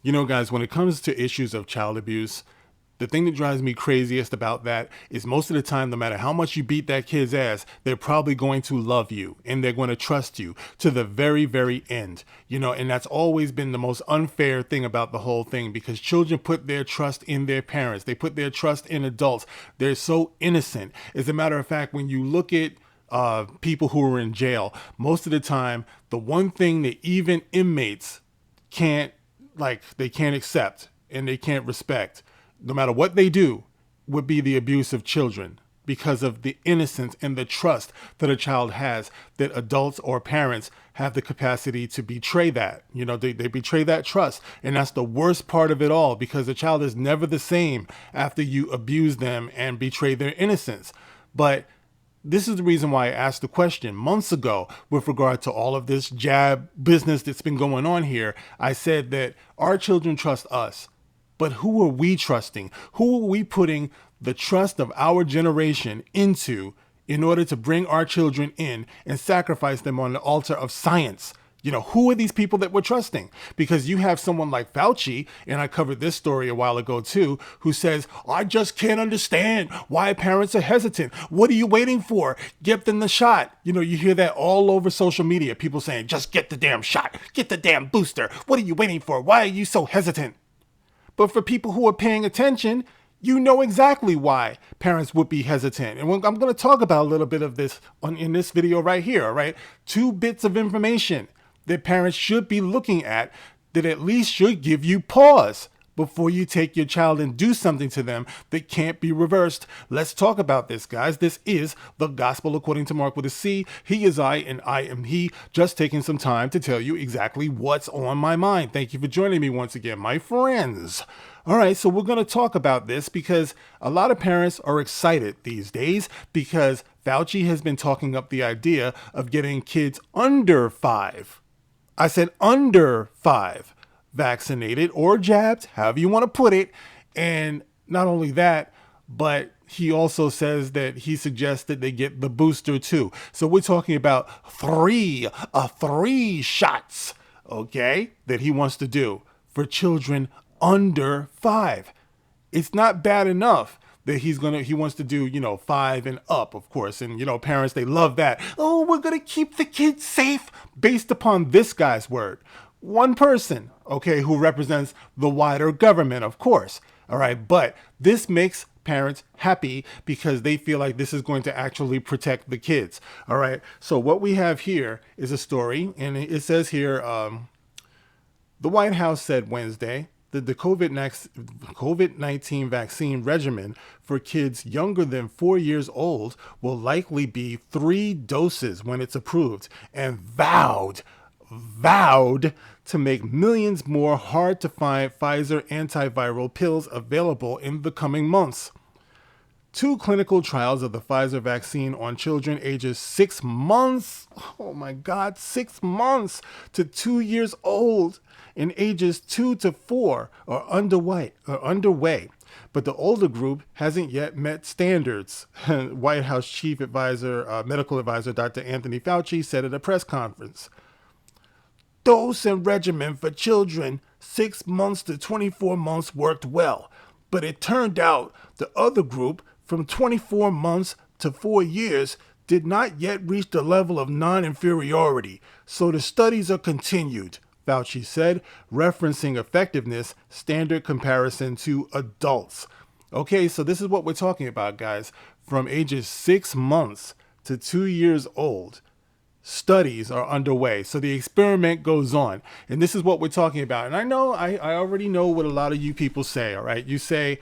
You know, guys, when it comes to issues of child abuse, the thing that drives me craziest about that is most of the time, no matter how much you beat that kid's ass, they're probably going to love you and they're going to trust you to the very, very end. You know, and that's always been the most unfair thing about the whole thing because children put their trust in their parents. They put their trust in adults. They're so innocent. As a matter of fact, when you look at people who are in jail, most of the time, the one thing that even inmates can't they can't accept and they can't respect no matter what they do would be the abuse of children because of the innocence and the trust that a child has that adults or parents have the capacity to betray that. You know, they betray that trust. And that's the worst part of it all because the child is never the same after you abuse them and betray their innocence. But this is the reason why I asked the question months ago with regard to all of this jab business that's been going on here. I said that our children trust us, but who are we trusting? Who are we putting the trust of our generation into in order to bring our children in and sacrifice them on the altar of science? You know, who are these people that we're trusting? Because you have someone like Fauci, and I covered this story a while ago too, who says, I just can't understand why parents are hesitant. What are you waiting for? Get them the shot. You know, you hear that all over social media. People saying, just get the damn shot. Get the damn booster. What are you waiting for? Why are you so hesitant? But for people who are paying attention, you know exactly why parents would be hesitant. And I'm going to talk about a little bit of this in this video right here, all right? 2 bits of information that parents should be looking that at least should give you pause before you take your child and do something to them that can't be reversed. Let's talk about this, guys. This is the Gospel According to Mark with a C. He is I and I am he. Just taking some time to tell you exactly what's on my mind. Thank you for joining me once again, my friends. All right, so we're going to talk about this because a lot of parents are excited these days because Fauci has been talking up the idea of getting kids under 5. I said under 5 vaccinated or jabbed, however you want to put it. And not only that, but he also says that he suggests that they get the booster too. So we're talking about three shots, okay, that he wants to do for children under 5. It's not bad enough that he wants to do, 5 and up, of course. And, parents, they love that. Oh, we're going to keep the kids safe based upon this guy's word. One person, okay, who represents the wider government, of course. All right. But this makes parents happy because they feel like this is going to actually protect the kids. All right. So what we have here is a story, and it says here, the White House said Wednesday that the COVID-19 vaccine regimen for kids younger than 4 years old will likely be 3 doses when it's approved, and vowed to make millions more hard-to-find Pfizer antiviral pills available in the coming months. 2 clinical trials of the Pfizer vaccine on children ages 6 months, oh my God, 6 months to 2 years old, and ages 2 to 4 are underway. But the older group hasn't yet met standards, White House Chief Advisor, Medical Advisor Dr. Anthony Fauci said at a press conference. Dose and regimen for children 6 months to 24 months worked well, but it turned out the other group from 24 months to 4 years did not yet reach the level of non-inferiority, so the studies are continued, Fauci said, referencing effectiveness standard comparison to adults. Okay, so this is what we're talking about, guys. From ages 6 months to 2 years old, studies are underway. So the experiment goes on. And this is what we're talking about. And I know, I already know what a lot of you people say, all right? You say,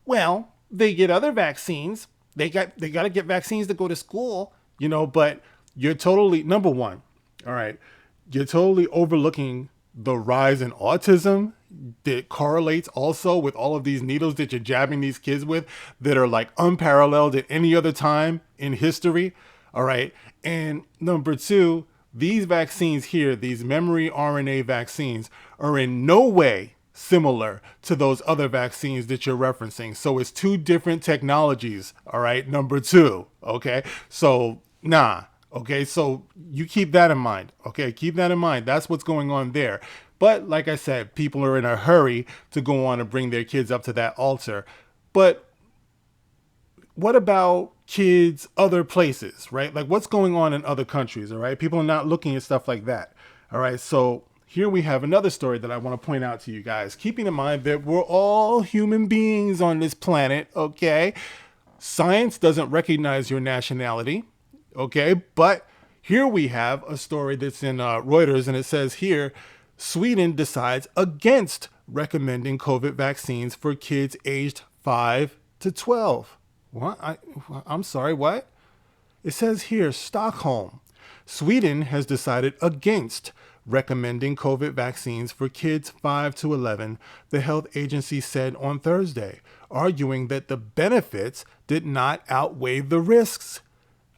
well, they get other vaccines. They got to get vaccines to go to school, but you're totally, number one, all right, you're totally overlooking the rise in autism that correlates also with all of these needles that you're jabbing these kids with that are like unparalleled at any other time in history. All right. And number 2, these vaccines here, these memory RNA vaccines, are in no way similar to those other vaccines that you're referencing. So it's 2 different technologies. All right. Number 2. Okay. So, nah. Okay, so you keep that in mind. Okay, keep that in mind. That's what's going on there. But like I said, people are in a hurry to go on and bring their kids up to that altar. But what about kids other places, right? Like what's going on in other countries, all right? People are not looking at stuff like that. All right, so here we have another story that I want to point out to you guys, keeping in mind that we're all human beings on this planet, okay? Science doesn't recognize your nationality, okay? But here we have a story that's in Reuters, and it says here, Sweden decides against recommending COVID vaccines for kids aged 5 to 12. What? I'm sorry, what? It says here, Stockholm. Sweden has decided against recommending COVID vaccines for kids 5 to 11, the health agency said on Thursday, arguing that the benefits did not outweigh the risks.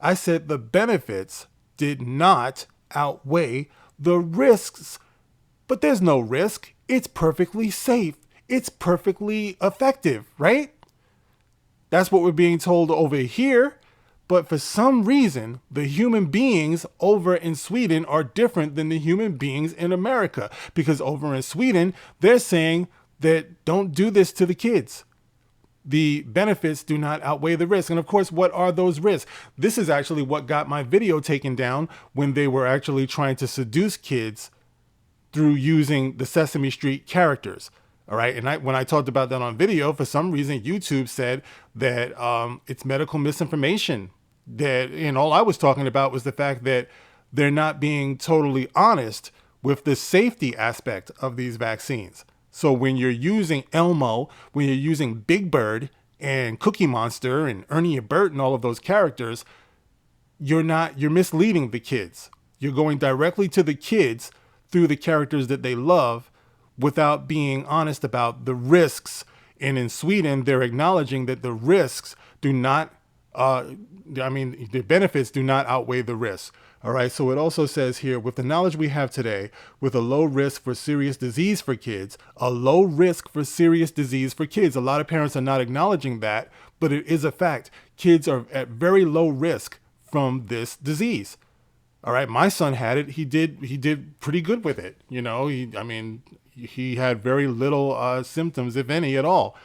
I said the benefits did not outweigh the risks. But there's no risk. It's perfectly safe. It's perfectly effective, right? That's what we're being told over here. But for some reason, the human beings over in Sweden are different than the human beings in America. Because over in Sweden, they're saying that don't do this to the kids. The benefits do not outweigh the risk. And of course, what are those risks? This is actually what got my video taken down when they were actually trying to seduce kids through using the Sesame Street characters. All right. And when I talked about that on video, for some reason, YouTube said that it's medical misinformation. That, and all I was talking about was the fact that they're not being totally honest with the safety aspect of these vaccines. So when you're using Elmo, when you're using Big Bird and Cookie Monster and Ernie and Bert and all of those characters, you're misleading the kids. You're going directly to the kids through the characters that they love without being honest about the risks. And in Sweden, they're acknowledging that the risks do not, the benefits do not outweigh the risks. All right. So it also says here, with the knowledge we have today, with a low risk for serious disease for kids, a low risk for serious disease for kids. A lot of parents are not acknowledging that, but it is a fact. Kids are at very low risk from this disease. All right. My son had it. He did pretty good with it. You know, he had very little symptoms, if any at all.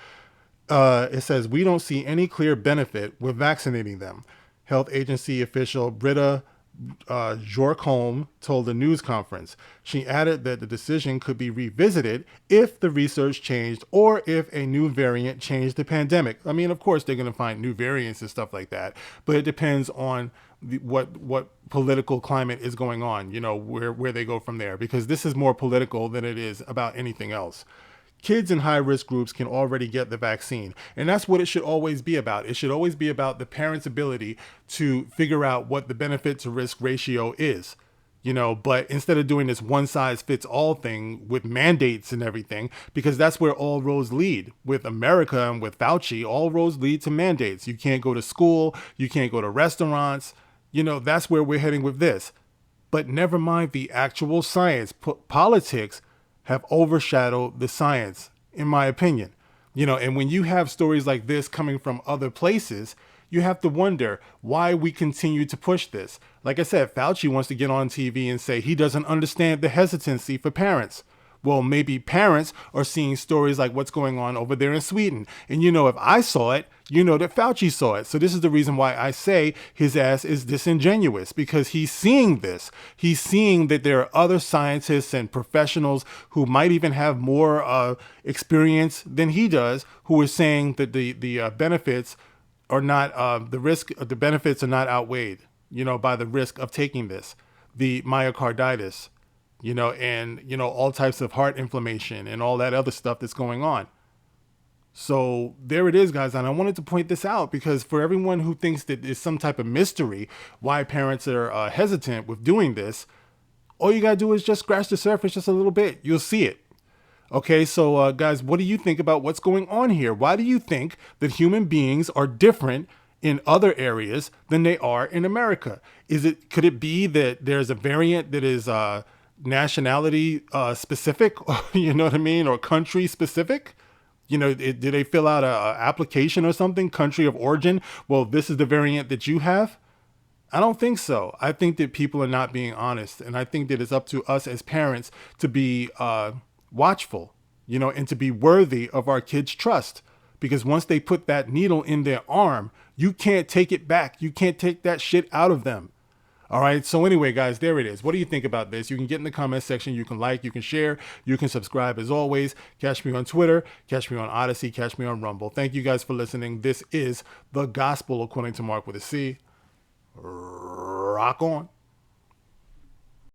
It says, we don't see any clear benefit with vaccinating them. Health agency official Britta Bjorkholm told the news conference. She added that the decision could be revisited if the research changed or if a new variant changed the pandemic. I mean, of course, they're going to find new variants and stuff like that, but it depends on what political climate is going on, you know, where they go from there, because this is more political than it is about anything else. Kids in high-risk groups can already get the vaccine. And that's what it should always be about. It should always be about the parent's ability to figure out what the benefit to risk ratio is. You know, but instead of doing this one-size-fits-all thing with mandates and everything, because that's where all roads lead. With America and with Fauci, all roads lead to mandates. You can't go to school. You can't go to restaurants. You know, that's where we're heading with this. But never mind the actual science. Politics have overshadowed the science, in my opinion. You know, and when you have stories like this coming from other places, you have to wonder why we continue to push this. Like I said, Fauci wants to get on TV and say he doesn't understand the hesitancy for parents. Well, maybe parents are seeing stories like what's going on over there in Sweden. And you know, if I saw it, you know that Fauci saw it. So this is the reason why I say his ass is disingenuous, because he's seeing this. He's seeing that there are other scientists and professionals who might even have more experience than he does, who are saying that the benefits are not, the benefits are not outweighed, you know, by the risk of taking this. The myocarditis, you know, and, you know, all types of heart inflammation and all that other stuff that's going on. So there it is, guys. And I wanted to point this out because for everyone who thinks that there's some type of mystery why parents are hesitant with doing this, all you got to do is just scratch the surface just a little bit. You'll see it. Okay, so guys, what do you think about what's going on here? Why do you think that human beings are different in other areas than they are in America? Could it be that there's a variant that is nationality specific, you know what I mean, or country specific? You know, did they fill out a application or something, country of origin? Well, this is the variant that you have. I don't think so. I think that people are not being honest. And I think that it's up to us as parents to be watchful, and to be worthy of our kids' trust. Because once they put that needle in their arm, you can't take it back. You can't take that shit out of them. All right. So anyway, guys, there it is. What do you think about this? You can get in the comment section. You can like, you can share, you can subscribe. As always, catch me on Twitter, catch me on Odyssey, catch me on Rumble. Thank you guys for listening. This is The Gospel According to Mark with a C. Rock on.